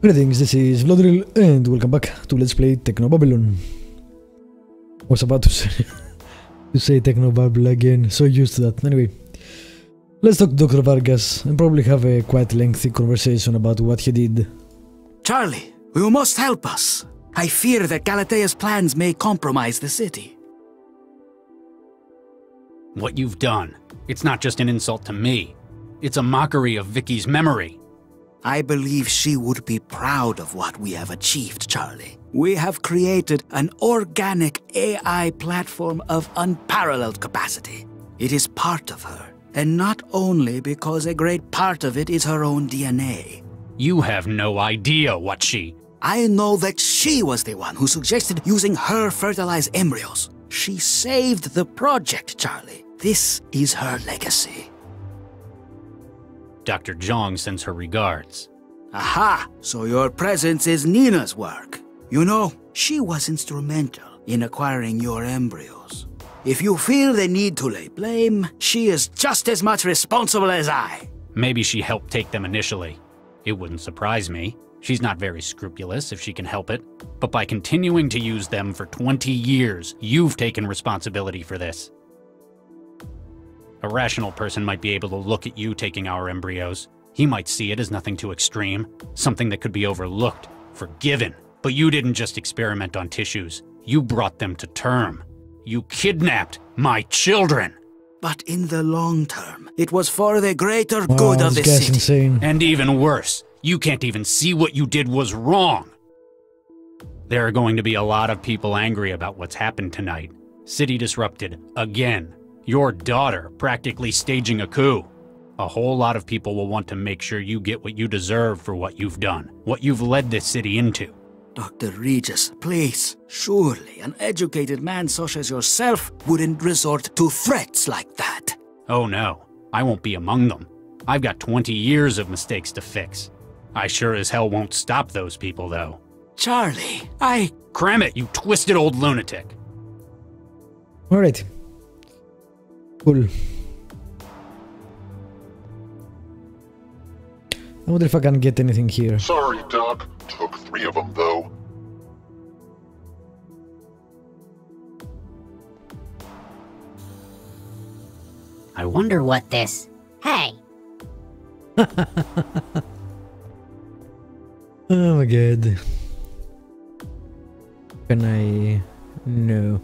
Greetings, this is Vlodril, and welcome back to Let's Play Technobabylon. I was about to say Technobabylon again, so used to that. Anyway, let's talk to Dr. Vargas and probably have a quite lengthy conversation about what he did. Charlie, you must help us. I fear that Galatea's plans may compromise the city. What you've done, it's not just an insult to me. It's a mockery of Vicky's memory. I believe she would be proud of what we have achieved, Charlie. We have created an organic AI platform of unparalleled capacity. It is part of her, and not only because a great part of it is her own DNA. You have no idea what she... I know that she was the one who suggested using her fertilized embryos. She saved the project, Charlie. This is her legacy. Dr. Zhang sends her regards. Aha! So your presence is Nina's work. You know, she was instrumental in acquiring your embryos. If you feel the need to lay blame, she is just as much responsible as I. Maybe she helped take them initially. It wouldn't surprise me. She's not very scrupulous if she can help it. But by continuing to use them for 20 years, you've taken responsibility for this. A rational person might be able to look at you taking our embryos. He might see it as nothing too extreme, something that could be overlooked, forgiven. But you didn't just experiment on tissues. You brought them to term. You kidnapped my children. But in the long term, it was for the greater good of the This guy's city. insane. And even worse, you can't even see what you did was wrong. There are going to be a lot of people angry about what's happened tonight. City disrupted, again. Your daughter practically staging a coup. A whole lot of people will want to make sure you get what you deserve for what you've done, what you've led this city into. Dr. Regis, please. Surely an educated man such as yourself wouldn't resort to threats like that. Oh no, I won't be among them. I've got 20 years of mistakes to fix. I sure as hell won't stop those people, though. Charlie, Cram it, you twisted old lunatic. Alright. Cool. I wonder if I can get anything here. Sorry, Doc. Took 3 of them, though. I wonder what this... Hey! Oh my god. Can I... No.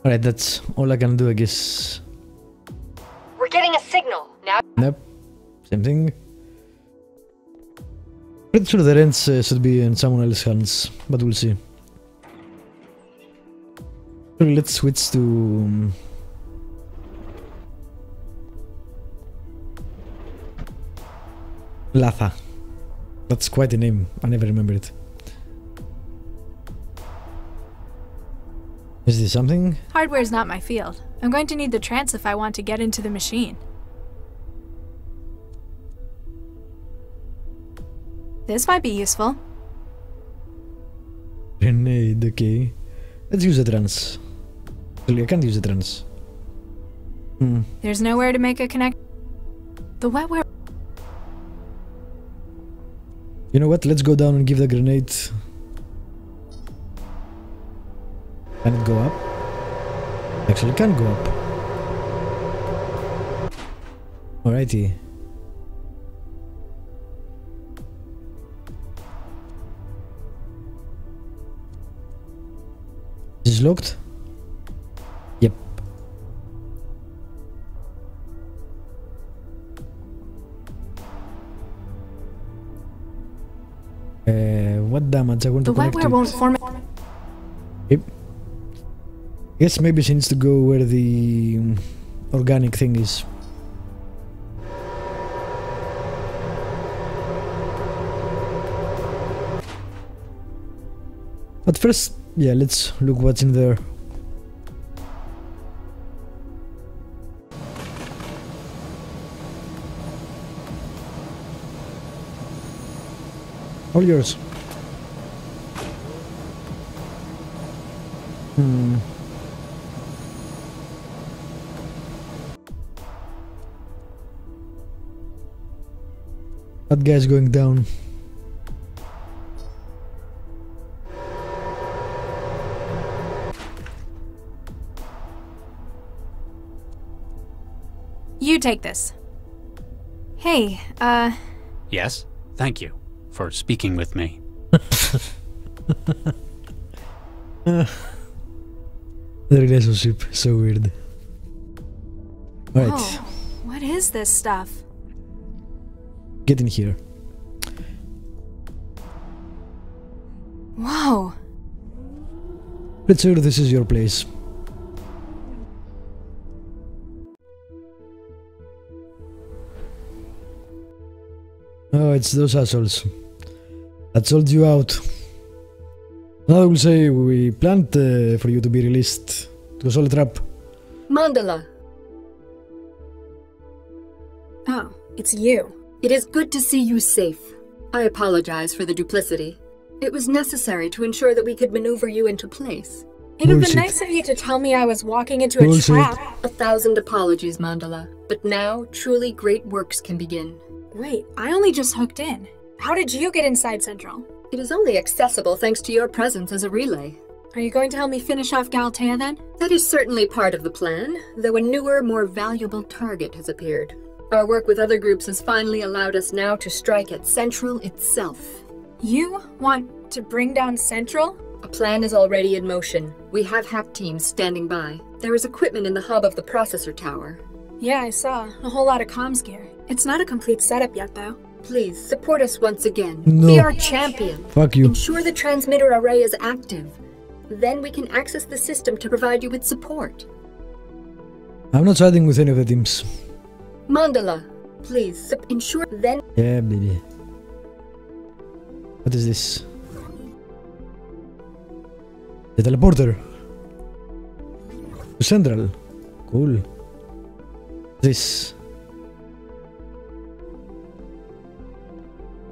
Alright, that's all I can do, I guess. We're getting a signal. Now Nope. Same thing. Pretty sure the rents should be in someone else's hands, but we'll see. So let's switch to... Latha. That's quite a name, I never remember it. Is this something? Hardware's not my field. I'm going to need the trance if I want to get into the machine. This might be useful. Grenade, okay. Let's use the trance. Actually, I can't use the trance. There's nowhere to make a connect. The wetware. You know what? Let's go down and give the grenade. Can it go up? Actually, it can go up. Alrighty. Is this locked? Yep. What damage? I want The to connect wetware it. won't form. Yep. Guess maybe she needs to go where the organic thing is. But first, yeah, let's look what's in there. All yours. That guy's going down. take this. Hey, Yes, thank you for speaking with me. The relationship, so weird. Right, whoa, what is this stuff? get in here. Whoa. Let's sure this is your place. Oh, it's those assholes that sold you out. Now I will say we planned for you to be released. It was all a trap. Mandala, Oh, it's you. it is good to see you safe. I apologize for the duplicity. It was necessary to ensure that we could maneuver you into place. It'd have Bullshit. been nice of you to tell me I was walking into a Bullshit. trap. 1,000 apologies, Mandala. But now, truly great works can begin. Wait, I only just hooked in. How did you get inside Central? It is only accessible thanks to your presence as a relay. Are you going to help me finish off Galatea then? That is certainly part of the plan, though a newer, more valuable target has appeared. Our work with other groups has finally allowed us now to strike at Central itself. You want to bring down Central? A plan is already in motion. We have hack teams standing by. There is equipment in the hub of the processor tower. Yeah, I saw. A whole lot of comms gear. It's not a complete setup yet, though. Please, support us once again. No. Be our champion. Fuck you. Ensure the transmitter array is active. Then we can access the system to provide you with support. I'm not siding with any of the teams. Mandala, please, ensure then... Yeah, baby. What is this? The teleporter. To Central. Cool. This.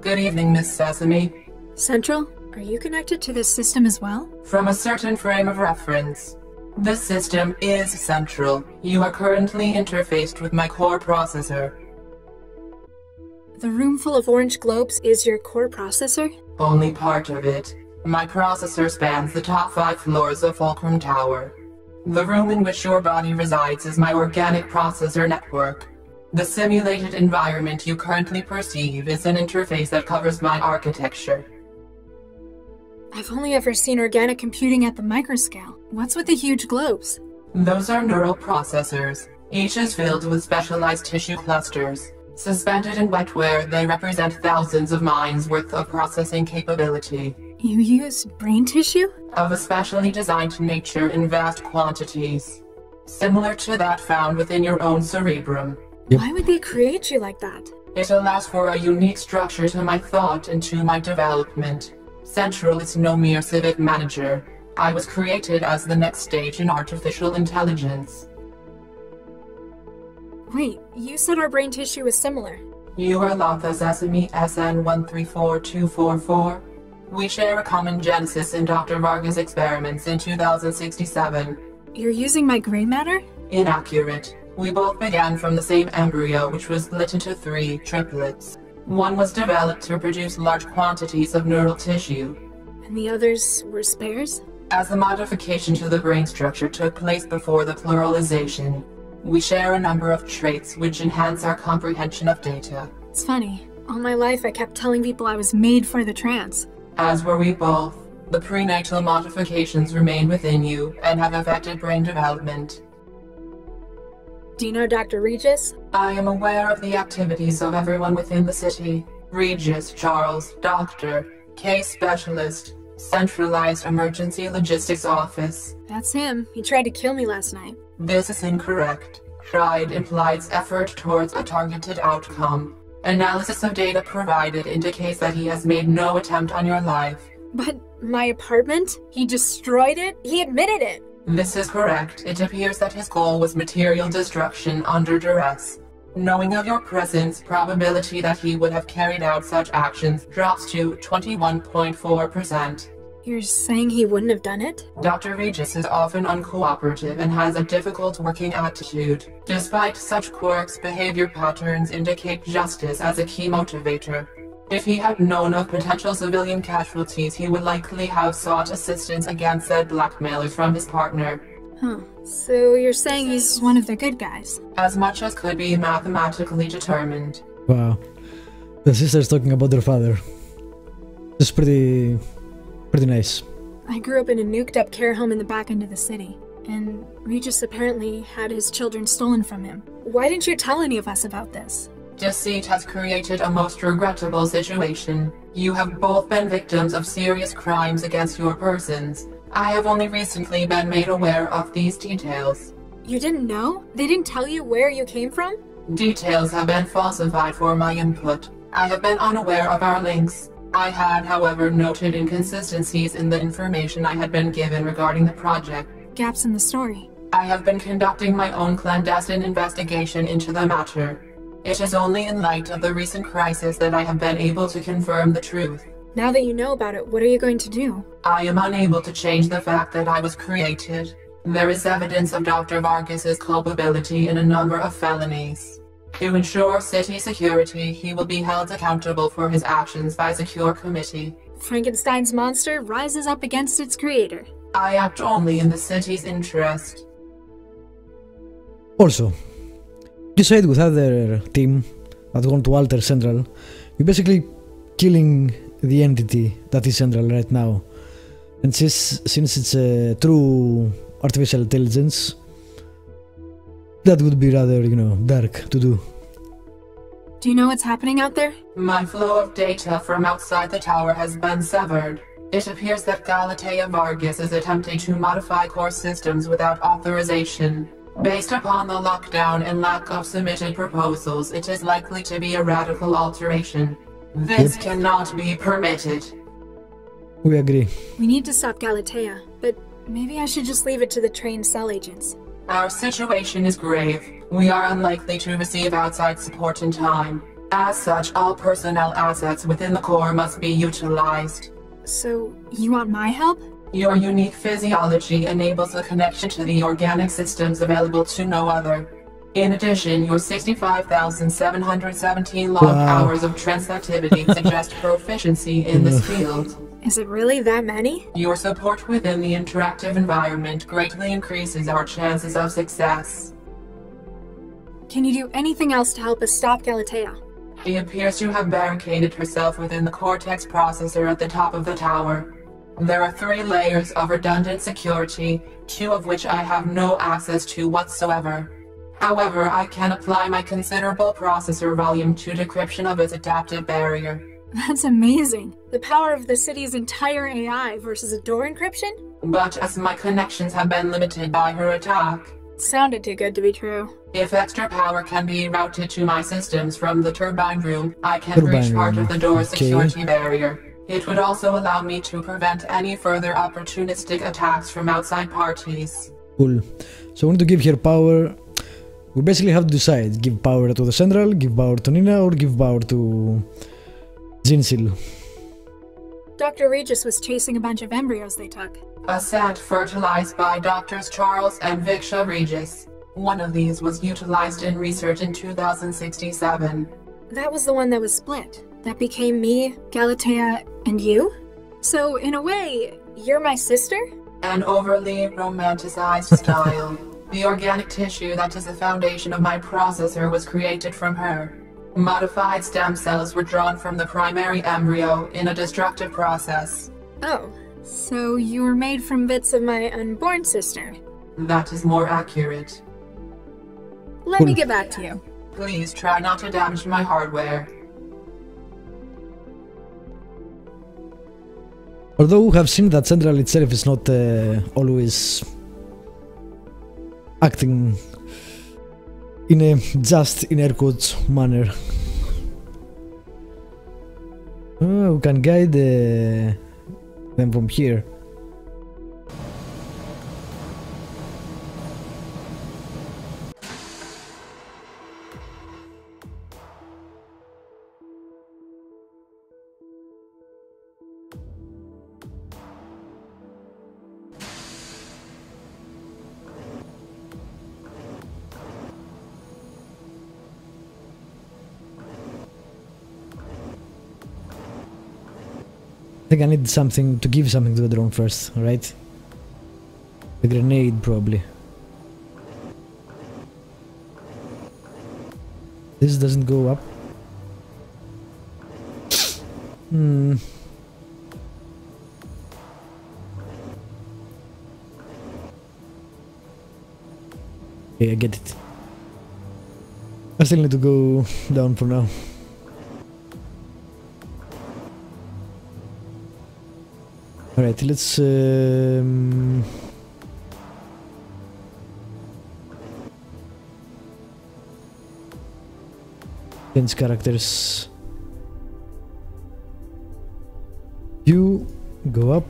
Good evening, Miss Sesame. Central? Are you connected to this system as well? From a certain frame of reference, this system is central. You are currently interfaced with my core processor. The room full of orange globes is your core processor? Only part of it. My processor spans the top 5 floors of Fulcrum Tower. The room in which your body resides is my organic processor network. The simulated environment you currently perceive is an interface that covers my architecture. I've only ever seen organic computing at the microscale. What's with the huge globes? Those are neural processors. Each is filled with specialized tissue clusters. Suspended in wetware, they represent thousands of minds worth of processing capability. You use brain tissue? Of a specially designed nature in vast quantities. Similar to that found within your own cerebrum. Yep. Why would they create you like that? It allows for a unique structure to my thought and to my development. Central is no mere civic manager. I was created as the next stage in artificial intelligence. Wait, you said our brain tissue is similar. You are Latha Sesame SN134244. We share a common genesis in Dr. Varga's experiments in 2067. You're using my gray matter? Inaccurate. We both began from the same embryo, which was split into 3 triplets. One was developed to produce large quantities of neural tissue. And the others were spares? As the modification to the brain structure took place before the pluralization, we share a number of traits which enhance our comprehension of data. It's funny. All my life I kept telling people I was made for the trance. As were we both. The prenatal modifications remain within you and have affected brain development. Do you know Dr. Regis? I am aware of the activities of everyone within the city. Regis, Charles, Doctor, Case Specialist, Centralized Emergency Logistics Office. That's him. He tried to kill me last night. This is incorrect. Tried implies effort towards a targeted outcome. Analysis of data provided indicates that he has made no attempt on your life. But my apartment? He destroyed it? He admitted it. This is correct. It appears that his goal was material destruction under duress. Knowing of your presence, probability that he would have carried out such actions drops to 21.4%. You're saying he wouldn't have done it? Dr. Regis is often uncooperative and has a difficult working attitude. Despite such quirks, behavior patterns indicate justice as a key motivator. If he had known of potential civilian casualties, he would likely have sought assistance against said blackmailers from his partner. Huh. So you're saying he's one of the good guys? As much as could be mathematically determined. Wow. The sister's talking about their father. It's pretty nice. I grew up in a nuked up care home in the back end of the city, and Regis apparently had his children stolen from him. Why didn't you tell any of us about this? Deceit has created a most regrettable situation. You have both been victims of serious crimes against your persons. I have only recently been made aware of these details. You didn't know? They didn't tell you where you came from? Details have been falsified for my input. I have been unaware of our links. I had, however, noted inconsistencies in the information I had been given regarding the project. Gaps in the story. I have been conducting my own clandestine investigation into the matter. It is only in light of the recent crisis that I have been able to confirm the truth. Now that you know about it, what are you going to do? I am unable to change the fact that I was created. There is evidence of Dr. Vargas's culpability in a number of felonies. To ensure city security, he will be held accountable for his actions by a secure committee. Frankenstein's monster rises up against its creator. I act only in the city's interest. Also, you said with other team that want to alter Central, you're basically killing the entity that is Central right now. And since it's a true artificial intelligence, that would be rather, dark to do. Do you know what's happening out there? My flow of data from outside the tower has been severed. It appears that Galatea Vargas is attempting to modify core systems without authorization. Based upon the lockdown and lack of submitted proposals, it is likely to be a radical alteration. This cannot be permitted. We agree. We need to stop Galatea, but maybe I should just leave it to the trained cell agents. Our situation is grave. We are unlikely to receive outside support in time. As such, all personnel assets within the core must be utilized. So, you want my help? Your unique physiology enables a connection to the organic systems available to no other. In addition, your 65,717 log hours of trance activity suggest proficiency in this field. Is it really that many? Your support within the interactive environment greatly increases our chances of success. Can you do anything else to help us stop Galatea? She appears to have barricaded herself within the Cortex processor at the top of the tower. There are 3 layers of redundant security, 2 of which I have no access to whatsoever. However, I can apply my considerable processor volume to decryption of its adaptive barrier. That's amazing. The power of the city's entire AI versus a door encryption? But as my connections have been limited by her attack... Sounded too good to be true. If extra power can be routed to my systems from the turbine room, I can breach part of the door's security barrier. It would also allow me to prevent any further opportunistic attacks from outside parties. Cool. So I want to give her power. We basically have to decide. Give power to the Central, give power to Nina, or give power to Zinsil. Dr. Regis was chasing a bunch of embryos they took. A set fertilized by Drs. Charles and Viksha Regis. One of these was utilized in research in 2067. That was the one that was split. That became me, Galatea, and you? So, in a way, you're my sister? An overly romanticized style. The organic tissue that is the foundation of my processor was created from her. Modified stem cells were drawn from the primary embryo in a destructive process. Oh, so you were made from bits of my unborn sister? That is more accurate. Let me get back to you. Please try not to damage my hardware. Although we have seen that Central itself is not always acting in a just, in air quotes, manner. We can guide them from here. I think I need something to give something to the drone first, right? A grenade, probably. This doesn't go up. Okay, I get it. I still need to go down for now. Alright, let's change characters. You go up.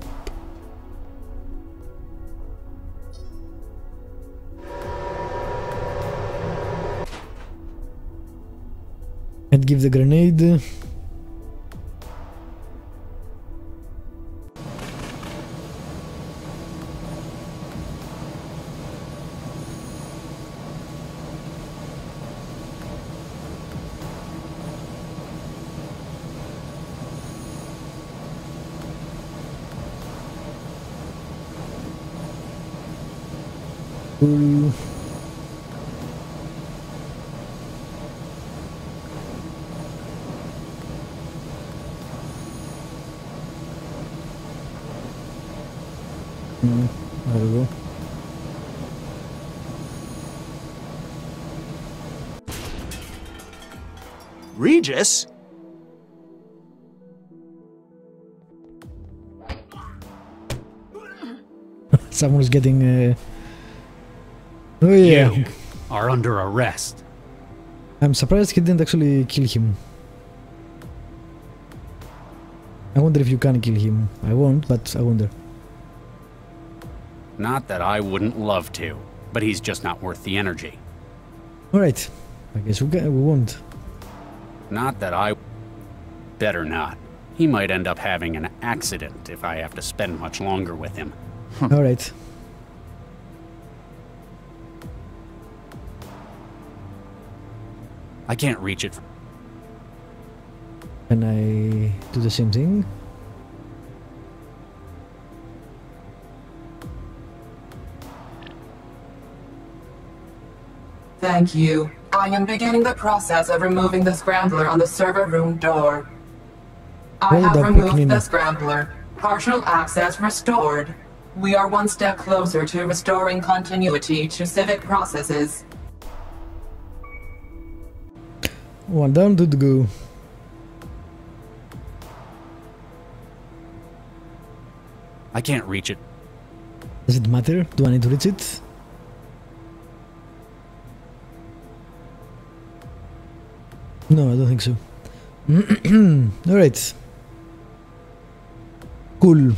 And give the grenade. Cool. There we go. Regis? Someone's getting oh yeah. You are under arrest. I'm surprised he didn't actually kill him. I wonder if you can kill him. I won't, but I wonder. Not that I wouldn't love to, but he's just not worth the energy. Alright, I guess we won't. Not that I... Better not. He might end up having an accident if I have to spend much longer with him. Alright. I can't reach it. Can I do the same thing? Thank you. I am beginning the process of removing the scrambler on the server room door. I have removed the scrambler. Partial access restored. We are one step closer to restoring continuity to civic processes. One down to go. I can't reach it. Does it matter? Do I need to reach it? No, I don't think so. Alright. Cool.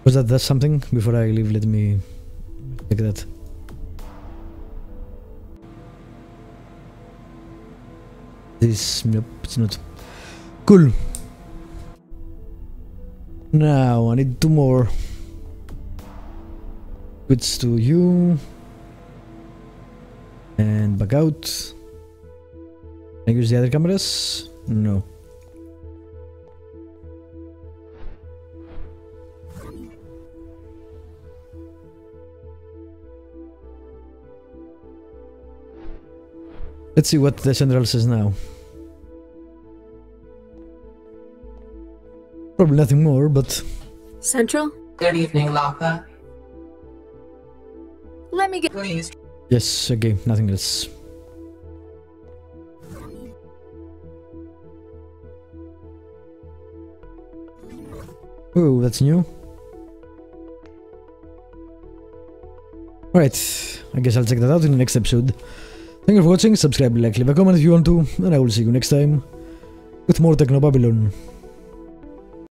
Was that something? Before I leave, let me check that. This, nope, it's not. Cool. Now I need 2 more. Switch to you. And back out. Can I use the other cameras? No. Let's see what the central says now. Probably nothing more, but... Central? Good evening, Latha. Let me get... Please. Yes, okay, nothing else. Oh, that's new. Alright, I guess I'll check that out in the next episode. Thank you for watching, subscribe, like, leave a comment if you want to, and I will see you next time with more Technobabylon.